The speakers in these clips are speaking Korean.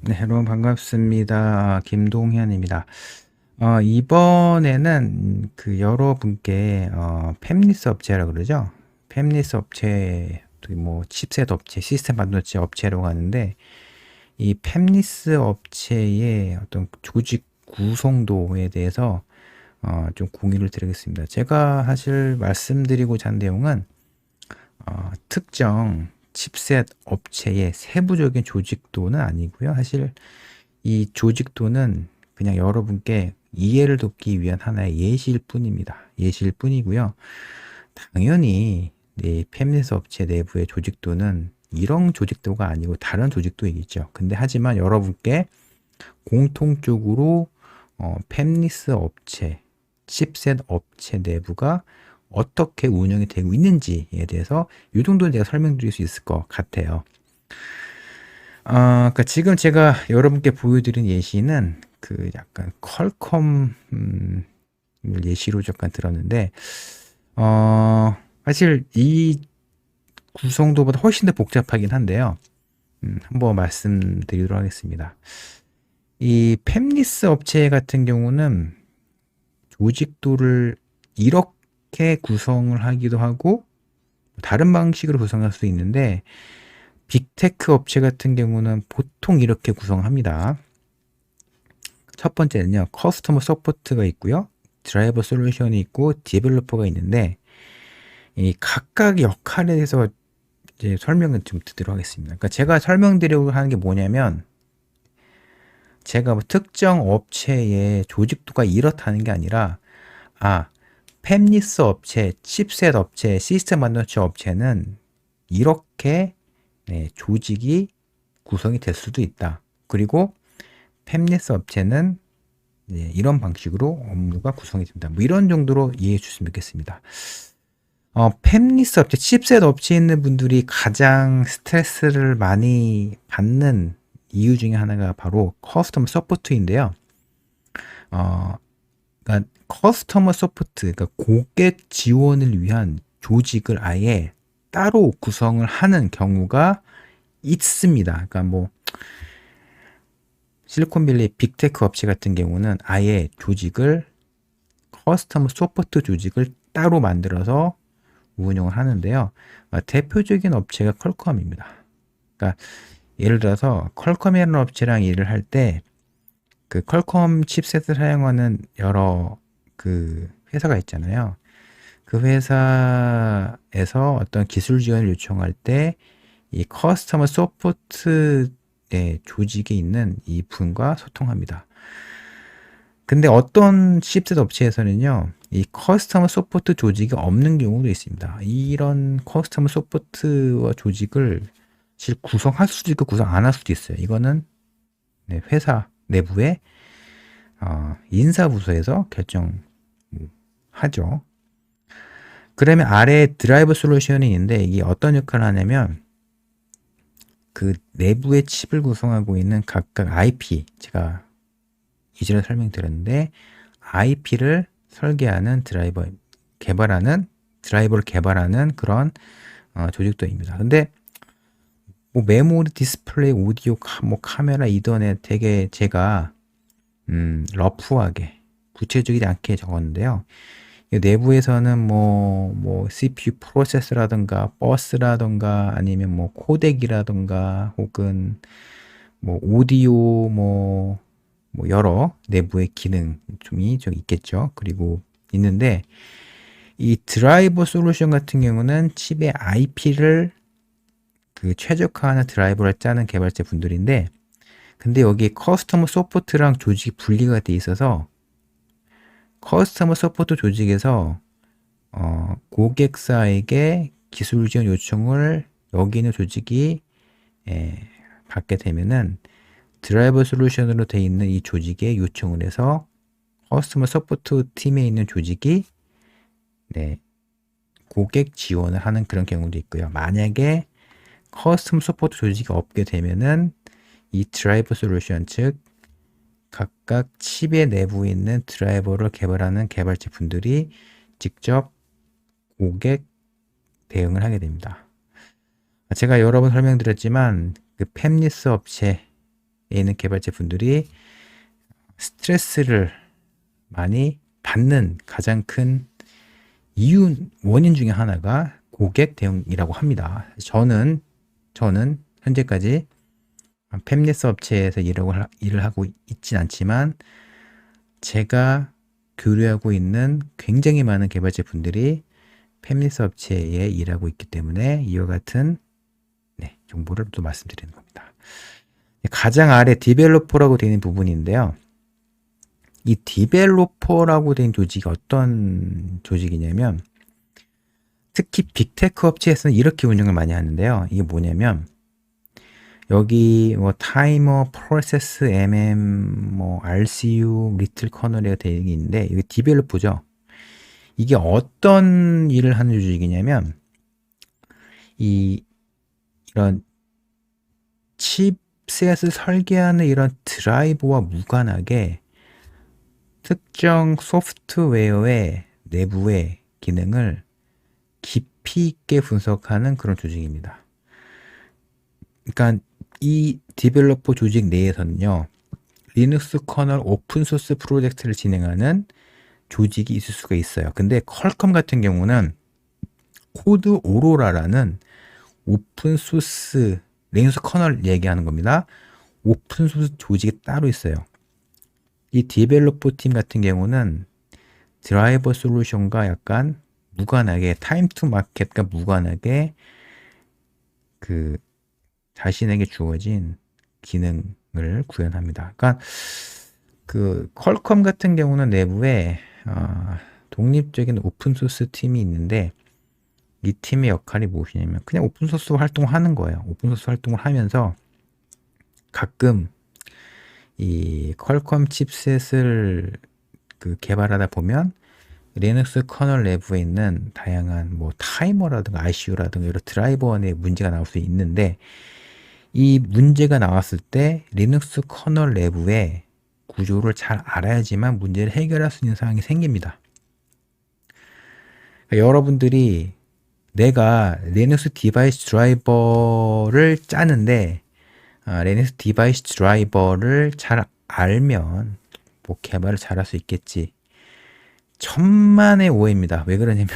네, 여러분 반갑습니다. 김동현입니다. 이번에는 그 여러분께 팹리스 업체라고 그러죠. 팹리스 업체, 뭐 칩셋 업체, 시스템 반도체 업체라고 하는데 이 팹리스 업체의 어떤 조직 구성도에 대해서 좀 공유를 드리겠습니다. 제가 사실 말씀드리고자 한 내용은 특정 칩셋 업체의 세부적인 조직도는 아니고요. 사실 이 조직도는 그냥 여러분께 이해를 돕기 위한 하나의 예시일 뿐입니다. 예시일 뿐이고요. 당연히 팹리스 업체 내부의 조직도는 이런 조직도가 아니고 다른 조직도이겠죠. 근데 하지만 여러분께 공통적으로 팹리스 업체, 칩셋 업체 내부가 어떻게 운영이 되고 있는지에 대해서 이 정도는 제가 설명드릴 수 있을 것 같아요. 그러니까 지금 제가 여러분께 보여드린 예시는 그 약간 퀄컴 예시로 잠깐 들었는데 사실 이 구성도보다 훨씬 더 복잡하긴 한데요. 한번 말씀드리도록 하겠습니다. 이 팹리스 업체 같은 경우는 조직도를 이렇게 구성을 하기도 하고 다른 방식으로 구성할 수 있는데 빅테크 업체 같은 경우는 보통 이렇게 구성합니다. 첫 번째는요, 커스터머 서포트가 있고요, 드라이버 솔루션이 있고, 디벨로퍼가 있는데, 이 각각 역할에 대해서 이제 설명을 좀 드리도록 하겠습니다. 그러니까 제가 설명드리려고 하는 게 뭐냐면, 제가 뭐 특정 업체의 조직도가 이렇다는 게 아니라, 팹리스 업체, 칩셋 업체, 시스템 반도체 업체는 이렇게 조직이 구성이 될 수도 있다. 그리고 팹리스 업체는 이런 방식으로 업무가 구성이 됩니다. 뭐 이런 정도로 이해해 주시면 좋겠습니다. 팹리스 업체, 칩셋 업체에 있는 분들이 가장 스트레스를 많이 받는 이유 중에 하나가 바로 커스터머 서포트인데요. 그러니까 커스터머 서포트, 그러니까 고객 지원을 위한 조직을 아예 따로 구성을 하는 경우가 있습니다. 그러니까 뭐 실리콘밸리 빅테크 업체 같은 경우는 아예 조직을 커스터머 서포트 조직을 따로 만들어서 운영을 하는데요. 대표적인 업체가 퀄컴입니다. 그러니까 예를 들어서 퀄컴이라는 업체랑 일을 할 때 그 퀄컴 칩셋을 사용하는 여러 그 회사가 있잖아요. 그 회사에서 어떤 기술 지원을 요청할 때 이 커스터머 서포트 조직에 있는 이 분과 소통합니다. 근데 어떤 칩셋 업체에서는요, 이 커스터머 서포트 조직이 없는 경우도 있습니다. 이런 커스터머 서포트와 조직을 실 구성할 수도 있고 구성 안 할 수도 있어요. 이거는 회사 내부의 인사부서에서 결정하죠. 그러면 아래 드라이버 솔루션이 있는데 이게 어떤 역할을 하냐면 그 내부의 칩을 구성하고 있는 각각 IP, 제가 이전에 설명드렸는데 IP를 설계하는 드라이버를 개발하는 그런 조직도입니다. 근데 뭐 메모리, 디스플레이, 오디오, 뭐 카메라, 이더넷 되게 제가 러프하게 구체적이지 않게 적었는데요. 내부에서는 뭐 CPU 프로세서라든가 버스라든가 아니면 뭐 코덱이라든가 혹은 뭐 오디오 뭐 여러 내부의 기능이 좀 있겠죠. 그리고 있는데 이 드라이버 솔루션 같은 경우는 칩의 IP를 그 최적화하는 드라이버를 짜는 개발자 분들인데 근데 여기 커스터머 서포트랑 조직이 분리가 돼 있어서 커스터머 서포트 조직에서 고객사에게 기술 지원 요청을 여기 있는 조직이 받게 되면은 드라이버 솔루션으로 되어 있는 이 조직에 요청을 해서 커스터머 서포트 팀에 있는 조직이 고객 지원을 하는 그런 경우도 있고요. 만약에 커스텀 서포트 조직이 없게 되면은 이 드라이버 솔루션 즉 각각 칩의 내부에 있는 드라이버를 개발하는 개발자 분들이 직접 고객 대응을 하게 됩니다. 제가 여러 번 설명드렸지만 그 팹리스 업체 있는 개발자분들이 스트레스를 많이 받는 가장 큰 원인 중에 하나가 고객 대응이라고 합니다. 저는 현재까지 팹리스 업체에서 일을 하고 있진 않지만 제가 교류하고 있는 굉장히 많은 개발자 분들이 팹리스 업체에 일하고 있기 때문에 이와 같은 정보를 또 말씀드리는 겁니다. 가장 아래 디벨로퍼라고 되어 있는 부분인데요. 이 디벨로퍼라고 된 조직이 어떤 조직이냐면 특히 빅테크 업체에서는 이렇게 운영을 많이 하는데요. 이게 뭐냐면 여기 뭐 타이머, 프로세스, 뭐 RCU, 리틀 커널이 되어 있는데 이게 디벨로퍼죠. 이게 어떤 일을 하는 조직이냐면 이런 칩셋을 설계하는 이런 드라이버와 무관하게 특정 소프트웨어의 내부의 기능을 깊이 있게 분석하는 그런 조직입니다. 그러니까 이 디벨로퍼 조직 내에서는요, 리눅스 커널 오픈소스 프로젝트를 진행하는 조직이 있을 수가 있어요. 근데 퀄컴 같은 경우는 코드 오로라라는 오픈소스 리눅스 커널 얘기하는 겁니다. 오픈소스 조직이 따로 있어요. 이 디벨로퍼 팀 같은 경우는 드라이버 솔루션과 약간 무관하게 타임 투 마켓과 무관하게 그 자신에게 주어진 기능을 구현합니다. 그러니까 그 퀄컴 같은 경우는 내부에 독립적인 오픈소스 팀이 있는데 이 팀의 역할이 무엇이냐면 그냥 오픈소스 활동을 하는 거예요. 오픈소스 활동을 하면서 가끔 이 퀄컴 칩셋을 개발하다 보면 리눅스 커널 내부에 있는 다양한 뭐 타이머라든가 ICU라든가 여러 드라이버 내 문제가 나올 수 있는데 이 문제가 나왔을 때 리눅스 커널 내부의 구조를 잘 알아야지만 문제를 해결할 수 있는 상황이 생깁니다. 그러니까 여러분들이 내가 리눅스 디바이스 드라이버를 짜는데 리눅스 디바이스 드라이버를 잘 알면 뭐 개발을 잘할 수 있겠지. 천만의 오해입니다. 왜 그러냐면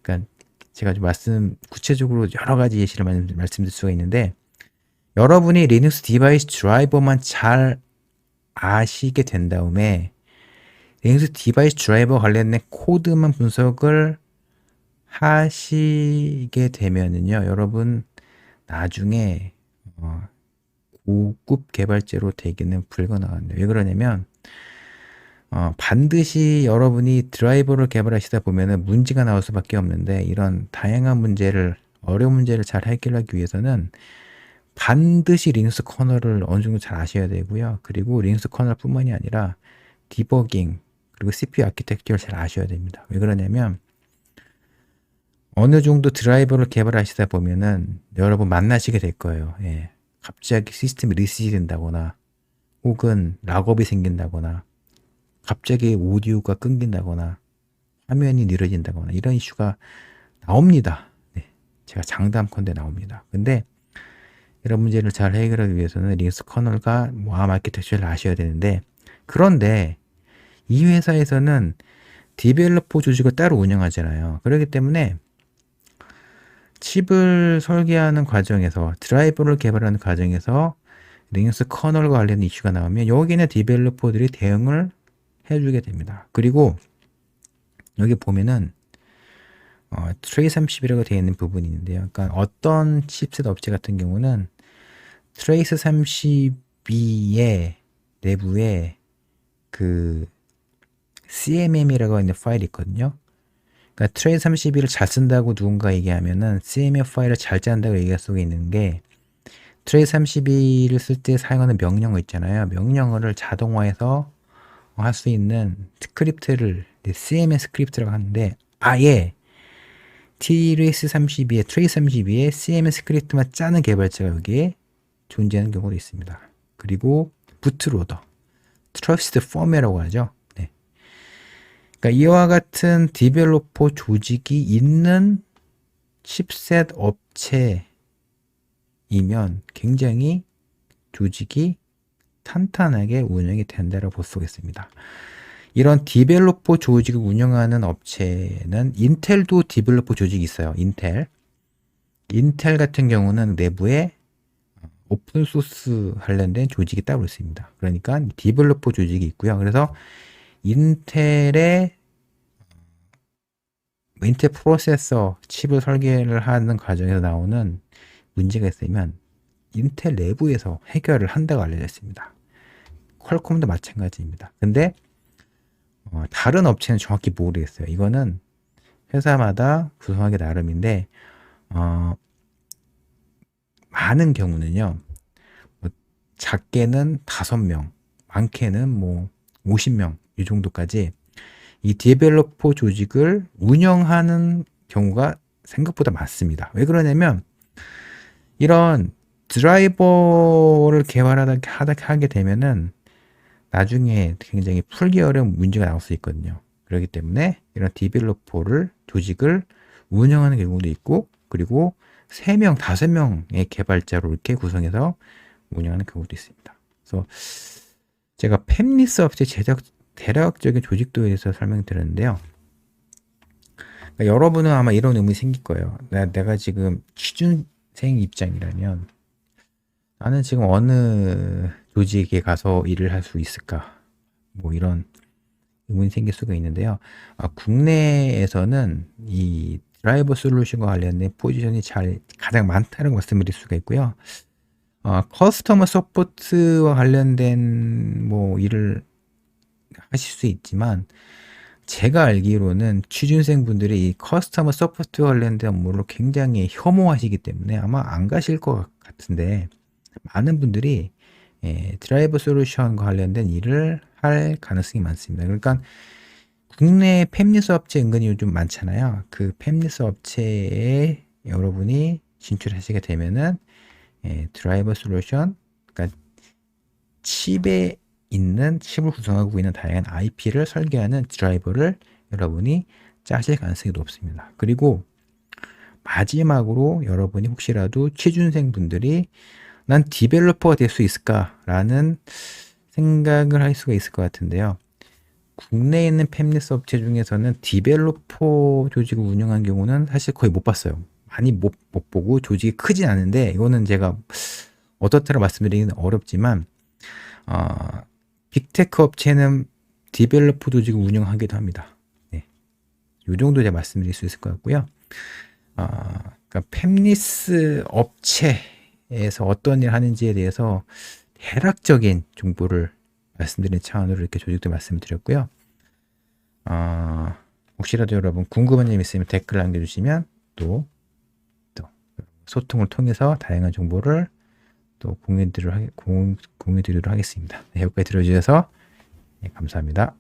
그러니까 제가 좀 구체적으로 여러 가지 예시를 말씀드릴 수가 있는데 여러분이 리눅스 디바이스 드라이버만 잘 아시게 된 다음에 리눅스 디바이스 드라이버 관련된 코드만 분석을 하시게 되면은요, 여러분 나중에 고급 개발자로 되기는 불가능한데 왜 그러냐면 반드시 여러분이 드라이버를 개발하시다 보면은 문제가 나올 수밖에 없는데 이런 다양한 문제를 어려운 문제를 잘 해결하기 위해서는 반드시 리눅스 커널을 어느 정도 잘 아셔야 되고요. 그리고 리눅스 커널뿐만이 아니라 디버깅 그리고 CPU 아키텍처를 잘 아셔야 됩니다. 왜 그러냐면 어느 정도 드라이버를 개발하시다 보면은 여러분 만나시게 될 거예요. 예. 갑자기 시스템이 리셋이 된다거나 혹은 락업이 생긴다거나 갑자기 오디오가 끊긴다거나 화면이 느려진다거나 이런 이슈가 나옵니다. 네. 제가 장담컨대 나옵니다. 근데 이런 문제를 잘 해결하기 위해서는 리눅스 커널과 뭐 ARM 아키텍처를 아셔야 되는데 그런데 이 회사에서는 디벨로퍼 조직을 따로 운영하잖아요. 그렇기 때문에 칩을 설계하는 과정에서 드라이버를 개발하는 과정에서 리눅스 커널과 관련된 이슈가 나오면 여기는 디벨로퍼들이 대응을 해주게 됩니다. 그리고 여기 보면은 트레이 30이라고 되어 있는 부분이 있는데요. 그러니까 어떤 칩셋 업체 같은 경우는 트레이스 32의 내부에 그 CMM이라고 하는 파일이 있거든요. 그러니까 트레이스 32를 잘 쓴다고 누군가 얘기하면은 CMM 파일을 잘 짠다고 얘기할 수가 있는 게 트레이스 32를 쓸 때 사용하는 명령어 있잖아요. 명령어를 자동화해서 할 수 있는 스크립트를 CMM 스크립트라고 하는데 아예 트레이스 32에 CMM 스크립트만 짜는 개발자가 여기에 존재하는 경우도 있습니다. 그리고 부트로더, 트러스트 펌웨어라고 하죠. 네. 그러니까 이와 같은 디벨로퍼 조직이 있는 칩셋 업체이면 굉장히 조직이 탄탄하게 운영이 된다고 볼 수가 있습니다. 이런 디벨로퍼 조직을 운영하는 업체는 인텔도 디벨로퍼 조직이 있어요. 인텔 같은 경우는 내부에 오픈소스 관련된 조직이 따로 있습니다. 그러니까 디벨로퍼 조직이 있고요. 그래서 인텔 프로세서 칩을 설계를 하는 과정에서 나오는 문제가 있으면 인텔 내부에서 해결을 한다고 알려져 있습니다. 퀄컴도 마찬가지입니다. 근데 다른 업체는 정확히 모르겠어요. 이거는 회사마다 구성하기 나름인데 많은 경우는요. 작게는 5명, 많게는 뭐 50명 이 정도까지 이 디벨로퍼 조직을 운영하는 경우가 생각보다 많습니다. 왜 그러냐면 이런 드라이버를 하게 되면은 나중에 굉장히 풀기 어려운 문제가 나올 수 있거든요. 그렇기 때문에 이런 디벨로퍼를 조직을 운영하는 경우도 있고, 그리고 3명, 5명의 개발자로 이렇게 구성해서 운영하는 경우도 있습니다. 그래서 제가 팹리스 업체 대략적인 조직도에 대해서 설명드렸는데요. 그러니까 여러분은 아마 이런 의문이 생길 거예요. 내가 지금 취준생 입장이라면 나는 지금 어느 조직에 가서 일을 할 수 있을까? 뭐 이런 의문이 생길 수가 있는데요. 국내에서는 이 드라이버 솔루션과 관련된 포지션이 가장 많다는 말씀드릴 수가 있고요. 커스터머 서포트와 관련된 뭐 일을 하실 수 있지만 제가 알기로는 취준생 분들이 이 커스터머 서포트 관련된 업무를 굉장히 혐오하시기 때문에 아마 안 가실 것 같은데 많은 분들이 드라이버 솔루션과 관련된 일을 할 가능성이 많습니다. 그러니까 국내 팹리스 업체 은근히 요즘 많잖아요. 그 팹리스 업체에 여러분이 진출하시게 되면은 드라이버 솔루션, 그러니까 칩을 구성하고 있는 다양한 IP를 설계하는 드라이버를 여러분이 짜실 가능성이 높습니다. 그리고 마지막으로 여러분이 혹시라도 취준생 분들이 난 디벨로퍼가 될 수 있을까라는 생각을 할 수가 있을 것 같은데요. 국내에 있는 팹리스 업체 중에서는 디벨로퍼 조직을 운영한 경우는 사실 거의 못 봤어요. 많이 못 보고 조직이 크진 않은데 이거는 제가 어떻다고 말씀드리기는 어렵지만 빅테크 업체는 디벨로퍼 조직을 운영하기도 합니다. 네. 이 정도 제가 말씀드릴 수 있을 것 같고요. 그러니까 팹리스 업체에서 어떤 일을 하는지에 대해서 대략적인 정보를 말씀드리는 차원으로 이렇게 조직도 말씀드렸고요. 혹시라도 여러분 궁금한 점 있으면 댓글 남겨주시면 또 소통을 통해서 다양한 정보를 또 공유드리도록 하겠습니다. 네, 여기까지 들어주셔서 감사합니다.